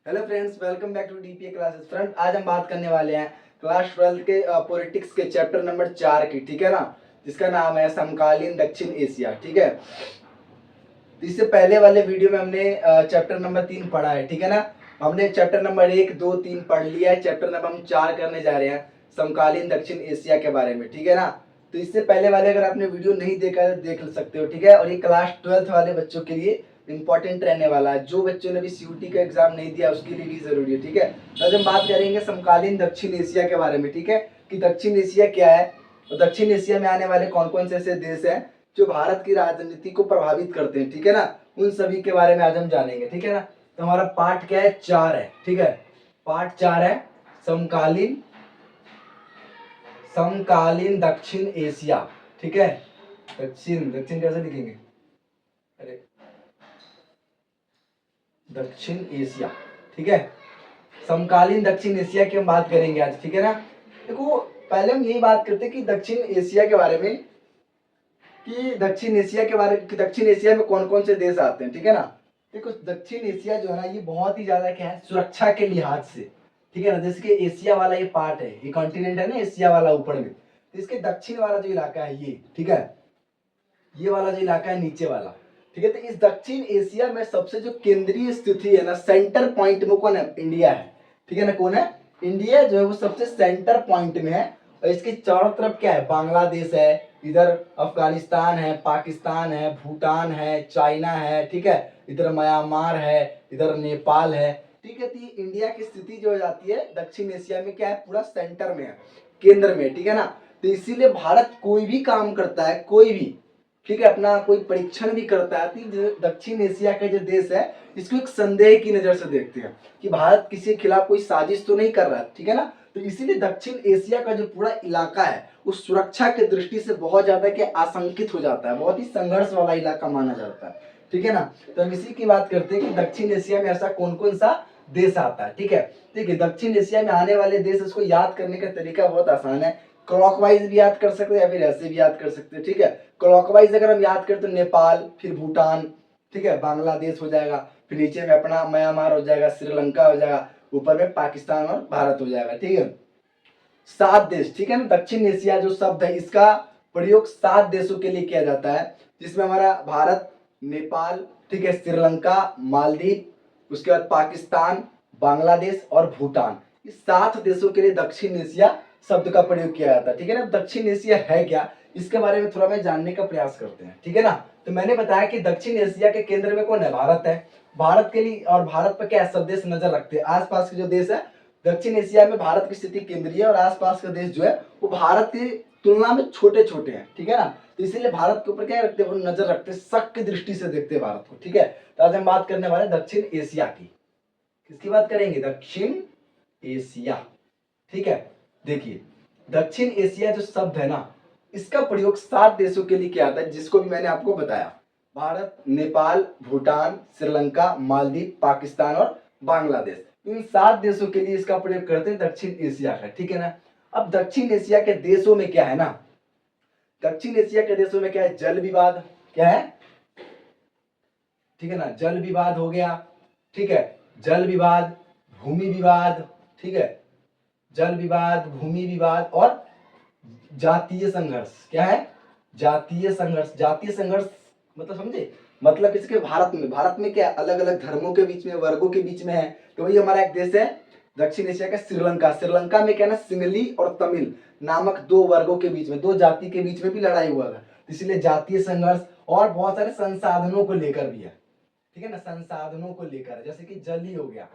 Hello friends, welcome back to DPA classes. Friend, आज हम बात करने वाले हैं क्लास 12 के पॉलिटिक्स के चैप्टर नंबर 4 की, ठीक है ना, जिसका नाम है समकालीन दक्षिण एशिया। ठीक है, तो इससे पहले वाले वीडियो में हमने चैप्टर नंबर 3 पढ़ा है, ठीक है ना। हमने चैप्टर नंबर 1, 2, 3 पढ़ लिया है। चैप्टर नंबर हम 4 करने जा रहे हैं समकालीन दक्षिण एशिया के बारे में, ठीक है ना। तो इससे पहले वाले अगर आपने वीडियो नहीं देखा है तो देख सकते हो, ठीक है। और ये क्लास 12 वाले बच्चों के लिए इंपॉर्टेंट रहने वाला है। जो बच्चों ने भी सीयूटी का एग्जाम नहीं दिया उसके लिए भी जरूरी है, ठीक है। तो आज हम बात करेंगे समकालीन दक्षिण एशिया के बारे में, ठीक है, कि दक्षिण एशिया क्या है और दक्षिण एशिया में आने वाले कौन कौन से ऐसे देश हैं जो भारत की राजनीति को प्रभावित करते हैं, ठीक है ना। उन सभी के बारे में आज हम जानेंगे, ठीक है ना। तो हमारा पार्ट क्या है? 4 है, ठीक है। पार्ट 4 है समकालीन समकालीन दक्षिण एशिया, ठीक है। दक्षिण दक्षिण कैसे लिखेंगे? अरे, दक्षिण एशिया, ठीक है। समकालीन दक्षिण एशिया की हम बात करेंगे आज, ठीक है ना। देखो, पहले हम यही बात करते हैं कि दक्षिण एशिया के बारे में, कि दक्षिण एशिया के बारे में, कि दक्षिण एशिया में कौन कौन से देश आते हैं, ठीक है ना। देखो, दक्षिण एशिया जो है ना, ये बहुत ही ज्यादा क्या है, सुरक्षा के लिहाज से, ठीक है ना। जैसे कि एशिया वाला ये पार्ट है, ये कॉन्टिनेंट है ना एशिया वाला ऊपर में, तो इसके दक्षिण वाला जो इलाका है ये, ठीक है, ये वाला जो इलाका है नीचे वाला, ठीक है। तो इस दक्षिण एशिया में सबसे जो केंद्रीय स्थिति है ना, सेंटर पॉइंट में कौन है? इंडिया है, ठीक है ना। कौन है? इंडिया जो है वो सबसे सेंटर पॉइंट में है। और इसके चारों तरफ क्या है? बांग्लादेश है, इधर अफगानिस्तान है, पाकिस्तान है, भूटान है, चाइना है, ठीक है, इधर म्यांमार है, इधर नेपाल है, ठीक है। तो ये इंडिया की स्थिति जो हो जाती है दक्षिण एशिया में क्या है? पूरा सेंटर में है, केंद्र में, ठीक है ना। तो इसीलिए भारत कोई भी काम करता है, कोई भी, ठीक है, अपना कोई परीक्षण भी करता है तो दक्षिण एशिया के जो देश है इसको एक संदेह की नजर से देखते हैं कि भारत किसी के खिलाफ कोई साजिश तो नहीं कर रहा है, ठीक है ना। तो इसीलिए दक्षिण एशिया का जो पूरा इलाका है उस सुरक्षा की दृष्टि से बहुत ज्यादा के आशंकित हो जाता है, बहुत ही संघर्ष वाला इलाका माना जाता है, ठीक है ना। तो हम इसी की बात करते हैं कि दक्षिण एशिया में ऐसा कौन कौन सा देश आता है, ठीक है। देखिए, दक्षिण एशिया में आने वाले देश, इसको याद करने का तरीका बहुत आसान है। क्लॉकवाइज भी याद कर सकते हैं या फिर ऐसे भी याद कर सकते हैं, ठीक है। क्लॉकवाइज अगर हम याद करें तो नेपाल, फिर भूटान, ठीक है, बांग्लादेश हो जाएगा, फिर नीचे में अपना म्यांमार हो जाएगा, श्रीलंका हो जाएगा, ऊपर में पाकिस्तान और भारत हो जाएगा, ठीक है। 7 देश, ठीक है ना। दक्षिण एशिया जो शब्द है इसका प्रयोग 7 देशों के लिए किया जाता है, जिसमें हमारा भारत, नेपाल, ठीक है, श्रीलंका, मालदीव, उसके बाद पाकिस्तान, बांग्लादेश और भूटान। इस 7 देशों के लिए दक्षिण एशिया शब्द का प्रयोग किया जाता है, ठीक है ना। दक्षिण एशिया है क्या, इसके बारे में थोड़ा मैं जानने का प्रयास करते हैं, ठीक है ना। तो मैंने बताया कि दक्षिण एशिया के केंद्र में कौन है? भारत है। भारत के लिए, और भारत पर क्या सब देश नजर रखते हैं, आसपास के जो देश है, दक्षिण एशिया में भारत की स्थिति केंद्रीय है और आसपास के देश जो है वो भारत की तुलना में छोटे छोटे हैं, ठीक है ना। तो इसीलिए भारत के ऊपर क्या रखते हैं? वो नजर रखते हैं, शक की दृष्टि से देखते हैं भारत को, ठीक है। तो आज हम बात करने वाले दक्षिण एशिया की। किसकी बात करेंगे? दक्षिण एशिया, ठीक है। देखिए, दक्षिण एशिया जो शब्द है ना, इसका प्रयोग 7 देशों के लिए किया जाता है, जिसको भी मैंने आपको बताया, भारत, नेपाल, भूटान, श्रीलंका, मालदीव, पाकिस्तान और बांग्लादेश। इन 7 देशों के लिए इसका प्रयोग करते हैं दक्षिण एशिया का, ठीक है ना। अब दक्षिण एशिया के देशों में क्या है ना, दक्षिण एशिया के देशों में क्या है? जल विवाद, क्या है? ठीक है ना, जल विवाद हो गया, ठीक है, जल विवाद, भूमि विवाद, ठीक है, जल विवाद, भूमि विवाद और जातीय संघर्ष। क्या है? जातीय संघर्ष। जातीय संघर्ष मतलब समझे? मतलब इसके भारत में क्या, अलग अलग धर्मों के बीच में, वर्गों के बीच में है। तो वही हमारा एक देश है दक्षिण एशिया का, श्रीलंका। श्रीलंका में क्या ना, सिंगली और तमिल नामक 2 वर्गों के बीच में, 2 जाति के बीच में भी लड़ाई हुआ है, इसलिए जातीय संघर्ष। और बहुत सारे संसाधनों को लेकर भी है, ठीक है ना, संसाधनों को लेकर, जैसे कि जल ही हो गया,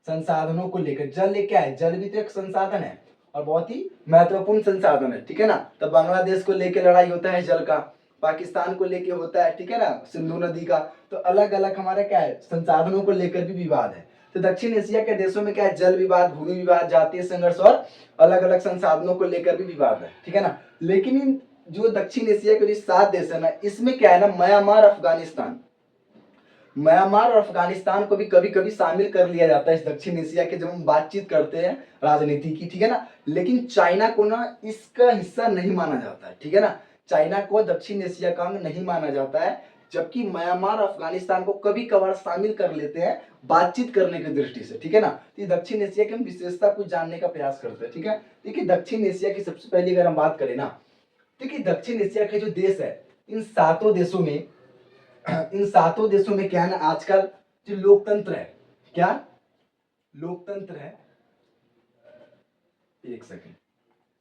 संसाधनों को लेकर। जल एक क्या है? जल भी तो एक संसाधन है और बहुत ही महत्वपूर्ण संसाधन है, ठीक है ना। तो बांग्लादेश को लेकर लड़ाई होता है जल का, पाकिस्तान को लेकर होता है, ठीक है ना, सिंधु नदी का। तो अलग अलग हमारा क्या है, संसाधनों को लेकर भी विवाद है। तो दक्षिण एशिया के देशों में क्या है? जल विवाद, भूमि विवाद, जातीय संघर्ष और अलग अलग संसाधनों को लेकर भी विवाद है, ठीक है ना। लेकिन इन जो दक्षिण एशिया के जो 7 देश है ना, इसमें क्या है ना, म्यांमार, अफगानिस्तान, म्यांमार और अफगानिस्तान को भी कभी कभी शामिल कर लिया जाता है इस दक्षिण एशिया के, जब हम बातचीत करते हैं राजनीति की, ठीक है ना। लेकिन चाइना को ना इसका हिस्सा नहीं माना जाता है, ठीक है ना। चाइना को दक्षिण एशिया का अंग नहीं माना जाता है। जबकि म्यांमार अफगानिस्तान को कभी कभार शामिल कर लेते हैं बातचीत करने की दृष्टि से, ठीक है ना। तो दक्षिण एशिया की हम विशेषता कुछ जानने का प्रयास करते हैं, ठीक है। देखिए दक्षिण एशिया की सबसे पहले अगर हम बात करें ना, देखिए दक्षिण एशिया के जो देश है इन सातों देशों में क्या है ना, आजकल जो लोकतंत्र है, क्या लोकतंत्र है, एक सेकंड,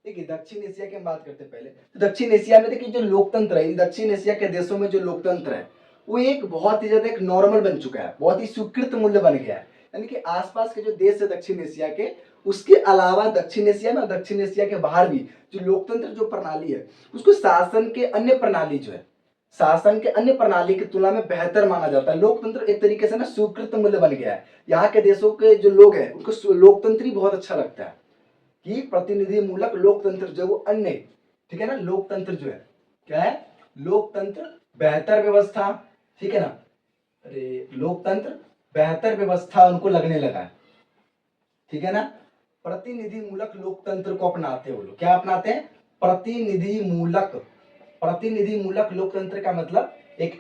देखिए दक्षिण एशिया की हम बात करते हैं पहले। तो दक्षिण एशिया में देखिए जो लोकतंत्र है, दक्षिण एशिया के देशों में जो लोकतंत्र है वो एक बहुत ही ज्यादा एक नॉर्मल बन चुका है, बहुत ही स्वीकृत मूल्य बन गया है। यानी कि आसपास के जो देश है दक्षिण एशिया के, उसके अलावा दक्षिण एशिया में, दक्षिण एशिया के बाहर भी जो लोकतंत्र जो प्रणाली है उसको शासन के अन्य प्रणाली जो है, शासन के अन्य प्रणाली की तुलना में बेहतर माना जाता है। लोकतंत्र एक तरीके से ना स्वीकृत मूल्य बन गया है। यहाँ के देशों के जो लोग हैं उनको लोकतंत्र ही बहुत अच्छा लगता है कि प्रतिनिधि मूलक लोकतंत्र जो वो अन्य, ठीक है ना, लोकतंत्र जो है क्या है, लोकतंत्र बेहतर व्यवस्था, ठीक है ना, अरे लोकतंत्र बेहतर व्यवस्था उनको लगने लगा है, ठीक है ना। प्रतिनिधि मूलक लोकतंत्र को अपनाते हैं वो लोग, क्या अपनाते हैं, प्रतिनिधि मूलक लोकतंत्र का मतलब एक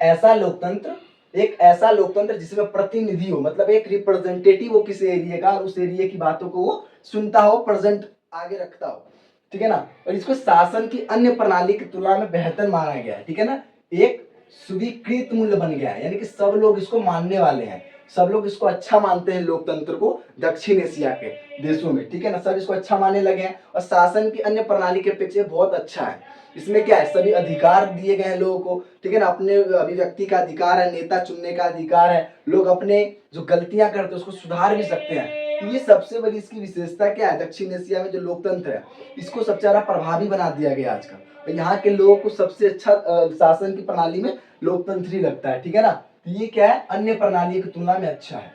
ऐसा लोकतंत्र जिसमें प्रतिनिधि हो, मतलब एक रिप्रेजेंटेटिव हो किसी एरिया का और उस एरिया की बातों को वो सुनता हो, प्रेजेंट आगे रखता हो, ठीक है ना। और इसको शासन की अन्य प्रणाली की तुलना में बेहतर माना गया है, ठीक है ना, एक स्वीकृत मूल्य बन गया है, यानी कि सब लोग इसको मानने वाले हैं, सब लोग इसको अच्छा मानते हैं लोकतंत्र को दक्षिण एशिया के देशों में, ठीक है ना, सब इसको अच्छा मानने लगे हैं और शासन की अन्य प्रणाली के अपेक्षा बहुत अच्छा है। इसमें क्या है, सभी अधिकार दिए गए हैं लोगों को, ठीक है ना, अपने अभिव्यक्ति का अधिकार है, नेता चुनने का अधिकार है, लोग अपने जो गलतियां करते हैं उसको सुधार भी सकते हैं। ये सबसे बड़ी इसकी विशेषता क्या है, दक्षिण एशिया में जो लोकतंत्र है इसको सबसे ज्यादा प्रभावी बना दिया गया आजकल, और यहाँ के लोगों को सबसे अच्छा शासन की प्रणाली में लोकतंत्र ही लगता है, ठीक है ना। ये क्या है, अन्य प्रणाली की तुलना में अच्छा है,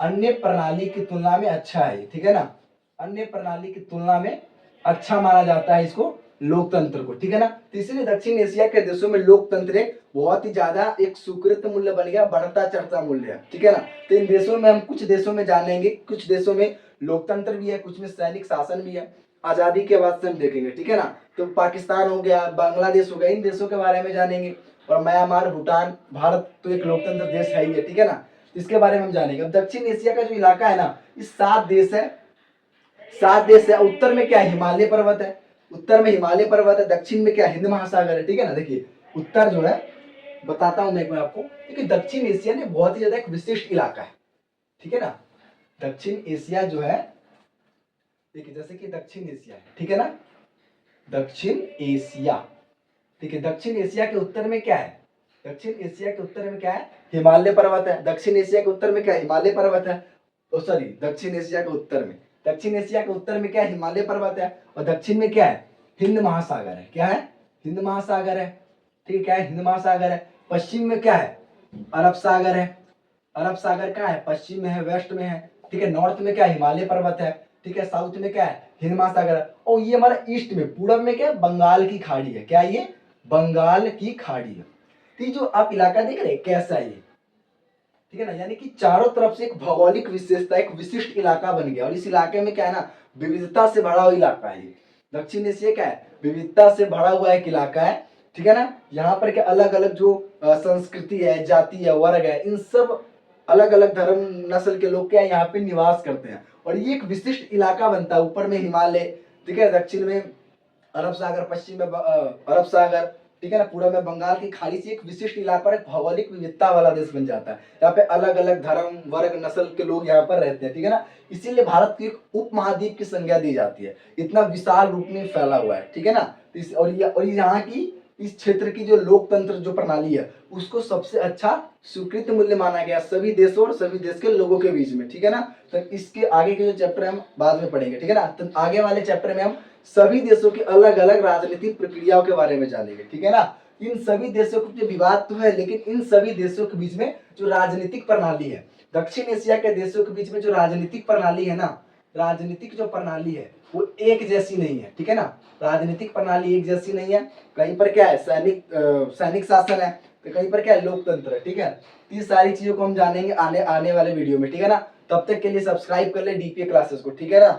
अन्य प्रणाली की तुलना में अच्छा है, ठीक है ना, अन्य प्रणाली की तुलना में अच्छा माना जाता है इसको, लोकतंत्र को, ठीक है ना। तो इसलिए दक्षिण एशिया के देशों में लोकतंत्र एक बहुत ही ज्यादा एक स्वीकृत मूल्य बन गया, बढ़ता चढ़ता मूल्य है, ठीक है ना। तो इन देशों में हम कुछ देशों में जानेंगे, कुछ देशों में लोकतंत्र भी है, कुछ में सैनिक शासन भी है, आजादी के बाद से हम देखेंगे, ठीक है ना। तो पाकिस्तान हो गया, बांग्लादेश हो गया, इन देशों के बारे में जानेंगे, और म्यांमार, भूटान, भारत तो एक लोकतंत्र देश है ही है, ठीक है ना, इसके बारे में हम जानेंगे। अब दक्षिण एशिया का जो इलाका है ना, इस 7 देश है। उत्तर में क्या है, हिमालय पर्वत है, उत्तर में हिमालय पर्वत है, दक्षिण में क्या, हिंद महासागर है, ठीक है ना। देखिए उत्तर जो है, बताता हूं मैं आपको, देखिए दक्षिण एशिया ने बहुत ही ज्यादा एक विशिष्ट इलाका है, ठीक है ना। दक्षिण एशिया जो है, देखिए जैसे कि दक्षिण एशिया है, ठीक है ना, दक्षिण एशिया, ठीक है, दक्षिण एशिया के उत्तर में क्या है, दक्षिण एशिया के उत्तर में क्या है, हिमालय पर्वत है, दक्षिण एशिया के उत्तर में क्या है, हिमालय पर्वत है, सॉरी दक्षिण एशिया के उत्तर में, क्या है, हिमालय पर्वत है, और दक्षिण में क्या है, हिंद महासागर है, क्या है, हिंद महासागर है, ठीक है, क्या है, हिंद महासागर है। पश्चिम में क्या है, अरब सागर है, अरब सागर क्या है, पश्चिम में है, वेस्ट में है, ठीक है। नॉर्थ में क्या है, हिमालय पर्वत है, ठीक है। साउथ में क्या है, हिंद महासागर है, और ये हमारा ईस्ट में, पूरब में क्या है, बंगाल की खाड़ी है, क्या ये, बंगाल की खाड़ी है। तो ये जो आप इलाका देख रहे हैं कैसा है ये, ठीक है ना, यानी कि चारों तरफ से एक भौगोलिक विशेषता, एक विशिष्ट इलाका बन गया, और इस इलाके में क्या है ना, विविधता से भरा हुआ इलाका है ये। दक्षिण एशिया क्या है, विविधता से भरा हुआ एक इलाका है, ठीक है ना। यहाँ पर क्या अलग अलग जो संस्कृति है, जाति है, वर्ग है, इन सब अलग अलग धर्म नस्ल के लोग क्या यहाँ पे निवास करते हैं, और ये एक विशिष्ट इलाका बनता है। ऊपर में हिमालय, ठीक है, दक्षिण में अरब सागर, पश्चिम में अरब सागर, ठीक है ना, पूरा में बंगाल की खाड़ी से एक विशिष्ट इलाका, एक भौगोलिक विविधता वाला देश बन जाता है। यहाँ पे अलग अलग धर्म वर्ग नस्ल के लोग यहाँ पर रहते हैं, ठीक है ना। इसीलिए भारत को एक उप महाद्वीप की संज्ञा दी जाती है, इतना विशाल रूप में फैला हुआ है, ठीक है ना। और यहाँ की इस क्षेत्र की जो लोकतंत्र जो प्रणाली है उसको सबसे अच्छा स्वीकृत मूल्य माना गया सभी देशों और सभी देश के लोगों के बीच में, ठीक है ना। तो इसके आगे के जो चैप्टर हम बाद में पढ़ेंगे, ठीक है ना। तो आगे वाले चैप्टर में हम सभी देशों की अलग अलग राजनीतिक प्रक्रियाओं के बारे में जानेंगे, ठीक है ना। इन सभी देशों के विवाद तो है, लेकिन इन सभी देशों के बीच में जो राजनीतिक प्रणाली है, दक्षिण एशिया के देशों के बीच में जो राजनीतिक प्रणाली है ना, राजनीतिक जो प्रणाली है वो एक जैसी नहीं है, ठीक है ना। राजनीतिक प्रणाली एक जैसी नहीं है, कहीं पर क्या है सैनिक शासन है, तो कहीं पर क्या है लोकतंत्र है, ठीक है। ये सारी चीजों को हम जानेंगे आने वाले वीडियो में, ठीक है ना। तब तक के लिए सब्सक्राइब कर ले डीपीए क्लासेस को, ठीक है ना।